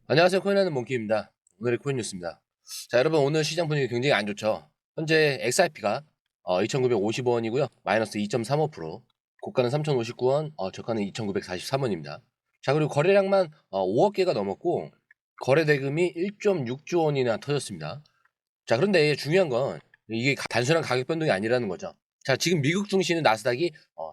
안녕하세요. 코인하는 몽키입니다. 오늘의 코인 뉴스입니다. 자, 여러분 오늘 시장 분위기 굉장히 안 좋죠. 현재 XRP가 2,950원이고요. 마이너스 2.35%. 고가는 3,059원, 저가는 2,943원입니다. 자, 그리고 거래량만 5억 개가 넘었고 거래 대금이 1.6조 원이나 터졌습니다. 자, 그런데 중요한 건 이게 단순한 가격 변동이 아니라는 거죠. 자, 지금 미국 증시는 나스닥이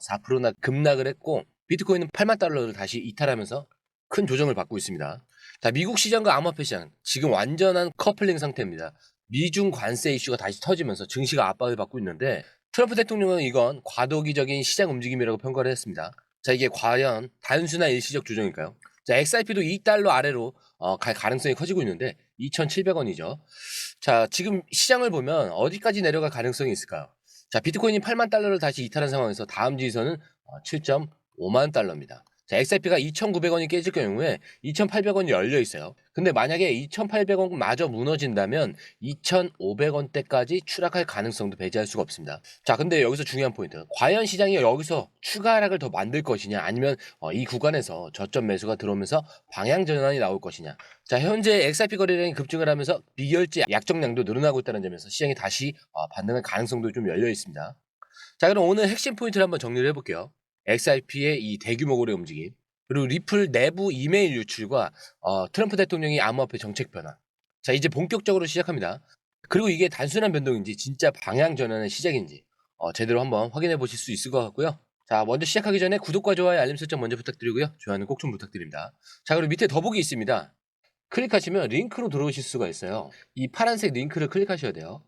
4%나 급락을 했고 비트코인은 8만 달러를 다시 이탈하면서 큰 조정을 받고 있습니다. 자, 미국 시장과 암호화폐 시장 지금 완전한 커플링 상태입니다. 미중 관세 이슈가 다시 터지면서 증시가 압박을 받고 있는데 트럼프 대통령은 이건 과도기적인 시장 움직임이라고 평가를 했습니다. 자, 이게 과연 단순한 일시적 조정일까요? 자, XRP도 2달러 아래로 갈 가능성이 커지고 있는데 2,700원이죠. 자, 지금 시장을 보면 어디까지 내려갈 가능성이 있을까요? 자, 비트코인이 8만 달러를 다시 이탈한 상황에서 다음 지지선은 7.5만 달러입니다. 자, XRP가 2,900원이 깨질 경우에 2,800원이 열려 있어요. 근데 만약에 2,800원 마저 무너진다면 2,500원대까지 추락할 가능성도 배제할 수가 없습니다. 자, 근데 여기서 중요한 포인트. 과연 시장이 여기서 추가 하락을 더 만들 것이냐, 아니면 이 구간에서 저점 매수가 들어오면서 방향 전환이 나올 것이냐. 자, 현재 XRP 거래량이 급증을 하면서 비결제 약정량도 늘어나고 있다는 점에서 시장이 다시 반등할 가능성도 좀 열려 있습니다. 자, 그럼 오늘 핵심 포인트를 한번 정리를 해볼게요. XRP의 이 대규모 거래 움직임, 그리고 리플 내부 이메일 유출과 트럼프 대통령의 암호화폐 정책 변화. 자, 이제 본격적으로 시작합니다. 그리고 이게 단순한 변동인지 진짜 방향 전환의 시작인지 제대로 한번 확인해 보실 수 있을 것 같고요. 자, 먼저 시작하기 전에 구독과 좋아요, 알림 설정 먼저 부탁드리고요. 좋아요는 꼭 좀 부탁드립니다. 자, 그리고 밑에 더보기 있습니다. 클릭하시면 링크로 들어오실 수가 있어요. 이 파란색 링크를 클릭하셔야 돼요.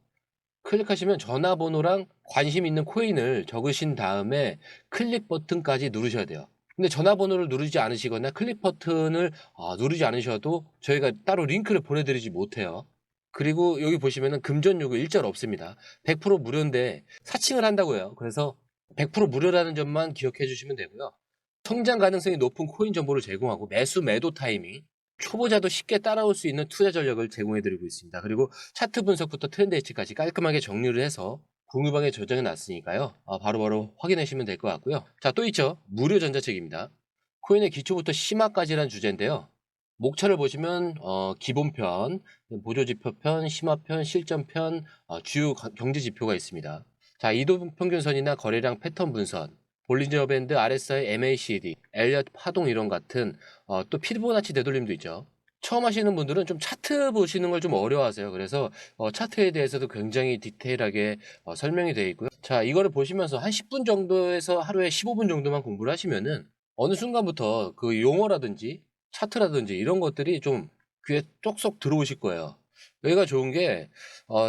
클릭하시면 전화번호랑 관심 있는 코인을 적으신 다음에 클릭 버튼까지 누르셔야 돼요. 근데 전화번호를 누르지 않으시거나 클릭 버튼을 누르지 않으셔도 저희가 따로 링크를 보내드리지 못해요. 그리고 여기 보시면은 금전 요구 일절 없습니다. 100% 무료인데 사칭을 한다고 해요. 그래서 100% 무료라는 점만 기억해 주시면 되고요. 성장 가능성이 높은 코인 정보를 제공하고 매수 매도 타이밍, 초보자도 쉽게 따라올 수 있는 투자 전략을 제공해드리고 있습니다. 그리고 차트 분석부터 트렌드 예측까지 깔끔하게 정리를 해서 공유방에 저장해 놨으니까요. 바로바로 확인하시면 될 것 같고요. 자, 또 있죠. 무료 전자책입니다. 코인의 기초부터 심화까지란 주제인데요. 목차를 보시면 기본편, 보조지표편, 심화편, 실전편, 주요 경제지표가 있습니다. 자, 이동평균선이나 거래량 패턴 분선, 볼린저 밴드, RSI, MACD, 엘리엇 파동 이론 같은 또 피보나치 되돌림도 있죠. 처음 하시는 분들은 좀 차트 보시는 걸 좀 어려워하세요. 그래서 차트에 대해서도 굉장히 디테일하게 설명이 되어 있고요. 자, 이거를 보시면서 한 10분 정도에서 하루에 15분 정도만 공부를 하시면은 어느 순간부터 그 용어라든지 차트라든지 이런 것들이 좀 귀에 쏙쏙 들어오실 거예요. 여기가 좋은 게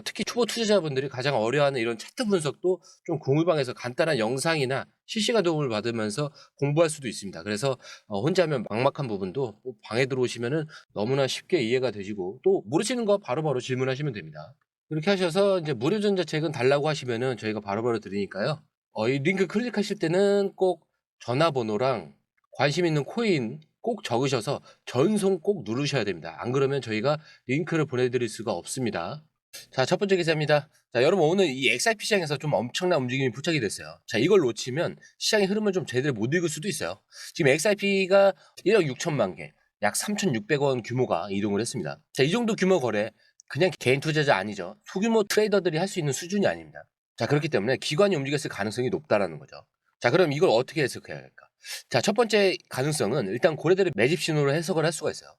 특히 초보 투자자분들이 가장 어려워하는 이런 차트 분석도 좀 공유방에서 간단한 영상이나 실시간 도움을 받으면서 공부할 수도 있습니다. 그래서 혼자 하면 막막한 부분도 방에 들어오시면은 너무나 쉽게 이해가 되시고 또 모르시는 거 바로바로 질문하시면 됩니다. 이렇게 하셔서 이제 무료 전자책은 달라고 하시면은 저희가 바로바로 드리니까요. 이 링크 클릭하실 때는 꼭 전화번호랑 관심 있는 코인 꼭 적으셔서 전송 꼭 누르셔야 됩니다. 안 그러면 저희가 링크를 보내드릴 수가 없습니다. 자, 첫 번째 기사입니다. 자, 여러분 오늘 이 XRP 시장에서 좀 엄청난 움직임이 포착이 됐어요. 자, 이걸 놓치면 시장의 흐름을 좀 제대로 못 읽을 수도 있어요. 지금 XRP가 1억 6천만 개, 약 3,600원 규모가 이동을 했습니다. 자, 이 정도 규모 거래 그냥 개인 투자자 아니죠. 소규모 트레이더들이 할 수 있는 수준이 아닙니다. 자, 그렇기 때문에 기관이 움직였을 가능성이 높다라는 거죠. 자, 그럼 이걸 어떻게 해석해야 할까? 자, 첫 번째 가능성은 일단 고래들의 매집 신호로 해석을 할 수가 있어요.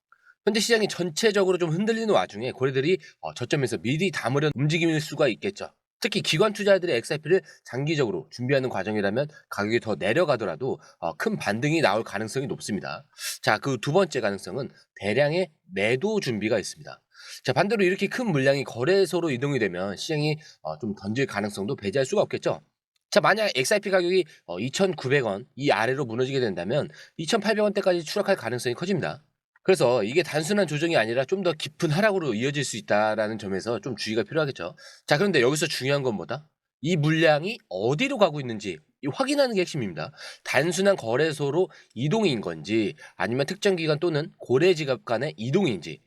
현재 시장이 전체적으로 좀 흔들리는 와중에 고래들이 저점에서 미리 담으려는 움직임일 수가 있겠죠. 특히 기관 투자자들이 XRP를 장기적으로 준비하는 과정이라면 가격이 더 내려가더라도 큰 반등이 나올 가능성이 높습니다. 자, 그 두 번째 가능성은 대량의 매도 준비가 있습니다. 자, 반대로 이렇게 큰 물량이 거래소로 이동이 되면 시장이 좀 던질 가능성도 배제할 수가 없겠죠. 자, 만약 XRP 가격이 2,900원 이 아래로 무너지게 된다면 2,800원대까지 추락할 가능성이 커집니다. 그래서 이게 단순한 조정이 아니라 좀 더 깊은 하락으로 이어질 수 있다라는 점에서 좀 주의가 필요하겠죠. 자, 그런데 여기서 중요한 건 뭐다? 이 물량이 어디로 가고 있는지 확인하는 게 핵심입니다. 단순한 거래소로 이동인 건지 아니면 특정 기간 또는 고래 지갑 간의 이동인지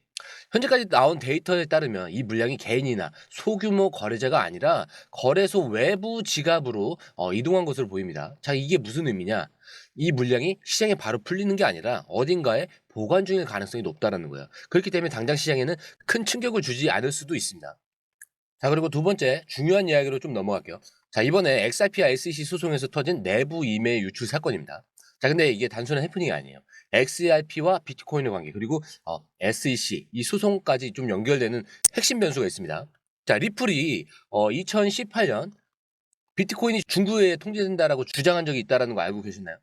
현재까지 나온 데이터에 따르면 이 물량이 개인이나 소규모 거래자가 아니라 거래소 외부 지갑으로 이동한 것으로 보입니다. 자, 이게 무슨 의미냐? 이 물량이 시장에 바로 풀리는 게 아니라 어딘가에 보관 중일 가능성이 높다는 거예요. 그렇기 때문에 당장 시장에는 큰 충격을 주지 않을 수도 있습니다. 자, 그리고 두 번째 중요한 이야기로 좀 넘어갈게요. 자, 이번에 XRP와 SEC 소송에서 터진 내부 이메일 유출 사건입니다. 자, 근데 이게 단순한 해프닝이 아니에요. XRP와 비트코인의 관계, 그리고 SEC 이 소송까지 좀 연결되는 핵심 변수가 있습니다. 자, 리플이 2018년 비트코인이 중국에 통제된다라고 주장한 적이 있다는 거 알고 계시나요?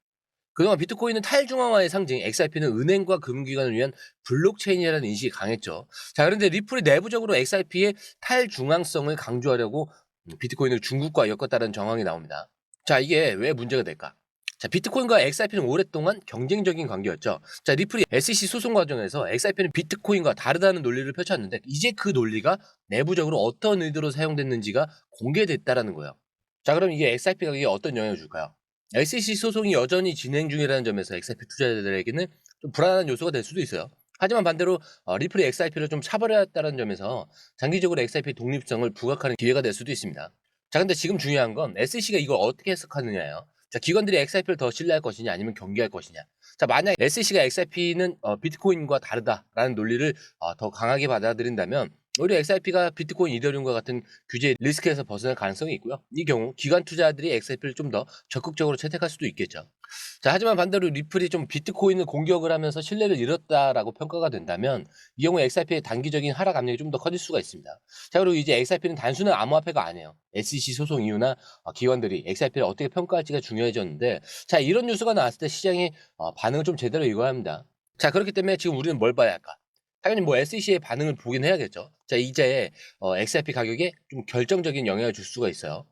그동안 비트코인은 탈중앙화의 상징, XRP는 은행과 금융기관을 위한 블록체인이라는 인식이 강했죠. 자, 그런데 리플이 내부적으로 XRP의 탈중앙성을 강조하려고 비트코인을 중국과 엮었다는 정황이 나옵니다. 자, 이게 왜 문제가 될까? 자, 비트코인과 XRP는 오랫동안 경쟁적인 관계였죠. 자, 리플이 SEC 소송 과정에서 XRP는 비트코인과 다르다는 논리를 펼쳤는데 이제 그 논리가 내부적으로 어떤 의도로 사용됐는지가 공개됐다라는 거예요. 자, 그럼 이게 XRP 가격에 어떤 영향을 줄까요? SEC 소송이 여전히 진행 중이라는 점에서 XRP 투자자들에게는 좀 불안한 요소가 될 수도 있어요. 하지만 반대로 리플이 XRP를 좀 차버렸다는 점에서 장기적으로 XRP 독립성을 부각하는 기회가 될 수도 있습니다. 자, 근데 지금 중요한 건 SEC가 이걸 어떻게 해석하느냐예요. 자, 기관들이 XRP를 더 신뢰할 것이냐 아니면 경계할 것이냐. 자, 만약 SEC가 XRP는 비트코인과 다르다라는 논리를 더 강하게 받아들인다면 오히려 XRP가 비트코인, 이더리움과 같은 규제 리스크에서 벗어날 가능성이 있고요. 이 경우 기관 투자자들이 XRP를 좀 더 적극적으로 채택할 수도 있겠죠. 자, 하지만 반대로 리플이 좀 비트코인을 공격을 하면서 신뢰를 잃었다라고 평가가 된다면 이 경우 XRP의 단기적인 하락 압력이 좀 더 커질 수가 있습니다. 자, 그리고 이제 XRP는 단순한 암호화폐가 아니에요. SEC 소송 이후나 기관들이 XRP를 어떻게 평가할지가 중요해졌는데, 자, 이런 뉴스가 나왔을 때 시장의 반응을 좀 제대로 읽어야 합니다. 자, 그렇기 때문에 지금 우리는 뭘 봐야 할까? 당연히 뭐 SEC의 반응을 보긴 해야겠죠. 자, 이제 XRP 가격에 좀 결정적인 영향을 줄 수가 있어요.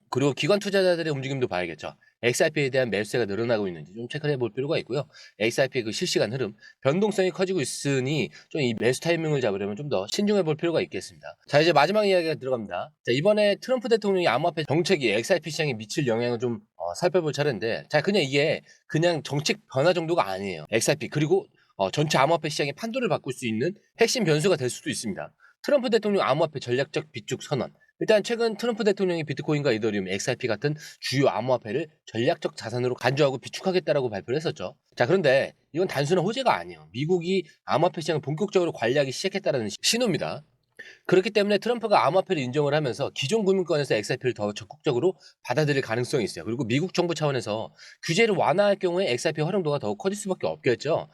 그리고 기관 투자자들의 움직임도 봐야겠죠. XRP에 대한 매수세가 늘어나고 있는지 좀 체크를 해볼 필요가 있고요. XRP의 그 실시간 흐름, 변동성이 커지고 있으니 좀 이 매수 타이밍을 잡으려면 좀 더 신중해 볼 필요가 있겠습니다. 자, 이제 마지막 이야기가 들어갑니다. 자, 이번에 트럼프 대통령이 암호화폐 정책이 XRP 시장에 미칠 영향을 좀 살펴볼 차례인데, 자, 그냥 이게 그냥 정책 변화 정도가 아니에요. XRP 그리고 전체 암호화폐 시장의 판도를 바꿀 수 있는 핵심 변수가 될 수도 있습니다. 트럼프 대통령 암호화폐 전략적 비축 선언. 일단 최근 트럼프 대통령이 비트코인과 이더리움, XRP 같은 주요 암호화폐를 전략적 자산으로 간주하고 비축하겠다라고 발표를 했었죠. 자, 그런데 이건 단순한 호재가 아니에요. 미국이 암호화폐 시장을 본격적으로 관리하기 시작했다는 신호입니다. 그렇기 때문에 트럼프가 암호화폐를 인정을 하면서 기존 금융권에서 XRP를 더 적극적으로 받아들일 가능성이 있어요. 그리고 미국 정부 차원에서 규제를 완화할 경우에 XRP 활용도가 더 커질 수밖에 없겠죠.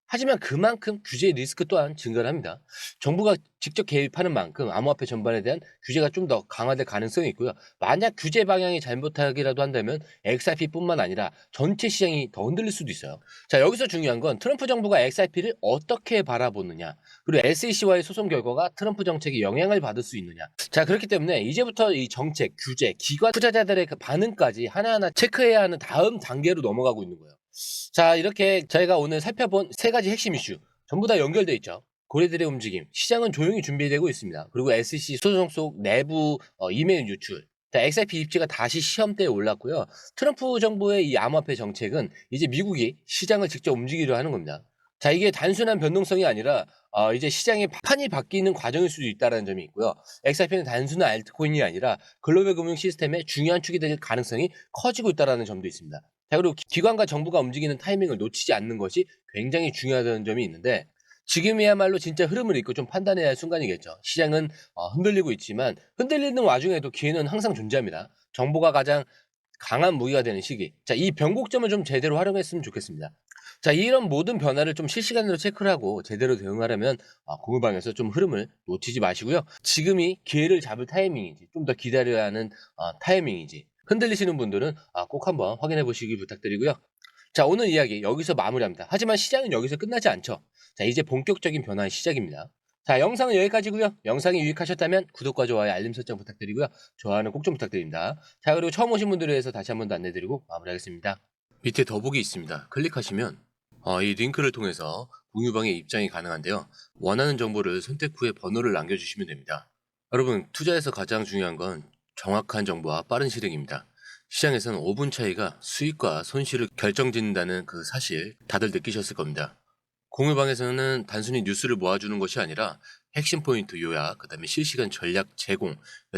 하지만 그만큼 규제 리스크 또한 증가를 합니다. 정부가 직접 개입하는 만큼 암호화폐 전반에 대한 규제가 좀 더 강화될 가능성이 있고요. 만약 규제 방향이 잘못하기라도 한다면 XRP뿐만 아니라 전체 시장이 더 흔들릴 수도 있어요. 자, 여기서 중요한 건 트럼프 정부가 XRP를 어떻게 바라보느냐, 그리고 SEC와의 소송 결과가 트럼프 정책에 영향을 받을 수 있느냐. 자, 그렇기 때문에 이제부터 이 정책, 규제, 기관 투자자들의 그 반응까지 하나하나 체크해야 하는 다음 단계로 넘어가고 있는 거예요. 자, 이렇게 저희가 오늘 살펴본 세 가지 핵심 이슈 전부 다 연결돼 있죠. 고래들의 움직임, 시장은 조용히 준비되고 있습니다. 그리고 SEC 소송 속 내부 이메일 유출, 자, XRP 입지가 다시 시험대에 올랐고요. 트럼프 정부의 이 암호화폐 정책은 이제 미국이 시장을 직접 움직이려 하는 겁니다. 자, 이게 단순한 변동성이 아니라 이제 시장의 판이 바뀌는 과정일 수도 있다는 점이 있고요. XRP는 단순한 알트코인이 아니라 글로벌 금융 시스템의 중요한 축이 될 가능성이 커지고 있다는 점도 있습니다. 자, 그리고 기관과 정부가 움직이는 타이밍을 놓치지 않는 것이 굉장히 중요하다는 점이 있는데, 지금이야말로 진짜 흐름을 읽고 좀 판단해야 할 순간이겠죠. 시장은 흔들리고 있지만 흔들리는 와중에도 기회는 항상 존재합니다. 정보가 가장 강한 무기가 되는 시기. 자, 이 변곡점을 좀 제대로 활용했으면 좋겠습니다. 자, 이런 모든 변화를 좀 실시간으로 체크를 하고 제대로 대응하려면 공유방에서 좀 흐름을 놓치지 마시고요. 지금이 기회를 잡을 타이밍인지 좀 더 기다려야 하는 타이밍인지 흔들리시는 분들은 꼭 한번 확인해 보시기 부탁드리고요. 자, 오늘 이야기 여기서 마무리합니다. 하지만 시장은 여기서 끝나지 않죠. 자, 이제 본격적인 변화의 시작입니다. 자, 영상은 여기까지고요. 영상이 유익하셨다면 구독과 좋아요, 알림 설정 부탁드리고요. 좋아요는 꼭 좀 부탁드립니다. 자, 그리고 처음 오신 분들을 위해서 다시 한 번 더 안내드리고 마무리하겠습니다. 밑에 더보기 있습니다. 클릭하시면 이 링크를 통해서 공유방에 입장이 가능한데요. 원하는 정보를 선택 후에 번호를 남겨주시면 됩니다. 여러분, 투자에서 가장 중요한 건 정확한 정보와 빠른 실행입니다. 시장에서는 5분 차이가 수익과 손실을 결정짓는다는 그 사실 다들 느끼셨을 겁니다. 공유방에서는 단순히 뉴스를 모아주는 것이 아니라 핵심 포인트 요약, 그 다음에 실시간 전략 제공,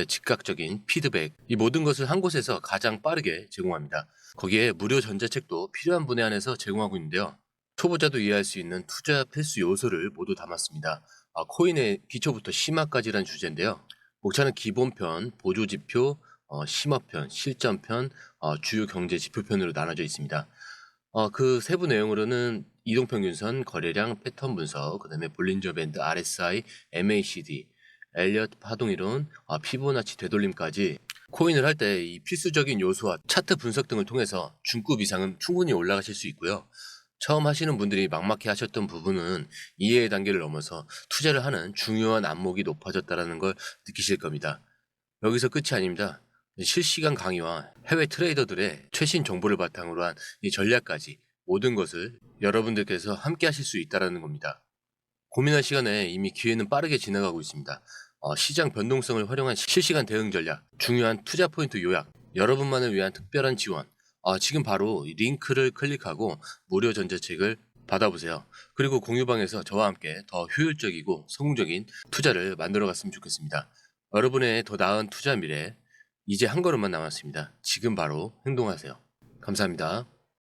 즉각적인 피드백, 이 모든 것을 한 곳에서 가장 빠르게 제공합니다. 거기에 무료 전자책도 필요한 분에 한해서 제공하고 있는데요. 초보자도 이해할 수 있는 투자 필수 요소를 모두 담았습니다. 코인의 기초부터 심화까지란 주제인데요. 목차는 기본편, 보조지표, 심화편, 실전편, 주요 경제 지표편으로 나눠져 있습니다. 그 세부 내용으로는 이동평균선, 거래량, 패턴 분석, 그다음에 볼린저 밴드, RSI, MACD, 엘리엇 파동이론, 피보나치 되돌림까지 코인을 할 때 이 필수적인 요소와 차트 분석 등을 통해서 중급 이상은 충분히 올라가실 수 있고요. 처음 하시는 분들이 막막해 하셨던 부분은 이해의 단계를 넘어서 투자를 하는 중요한 안목이 높아졌다는 걸 느끼실 겁니다. 여기서 끝이 아닙니다. 실시간 강의와 해외 트레이더들의 최신 정보를 바탕으로 한 이 전략까지 모든 것을 여러분들께서 함께 하실 수 있다는 겁니다. 고민할 시간에 이미 기회는 빠르게 지나가고 있습니다. 시장 변동성을 활용한 실시간 대응 전략, 중요한 투자 포인트 요약, 여러분만을 위한 특별한 지원. 지금 바로 이 링크를 클릭하고 무료 전자책을 받아보세요. 그리고 공유방에서 저와 함께 더 효율적이고 성공적인 투자를 만들어 갔으면 좋겠습니다. 여러분의 더 나은 투자 미래, 이제 한 걸음만 남았습니다. 지금 바로 행동하세요. 감사합니다.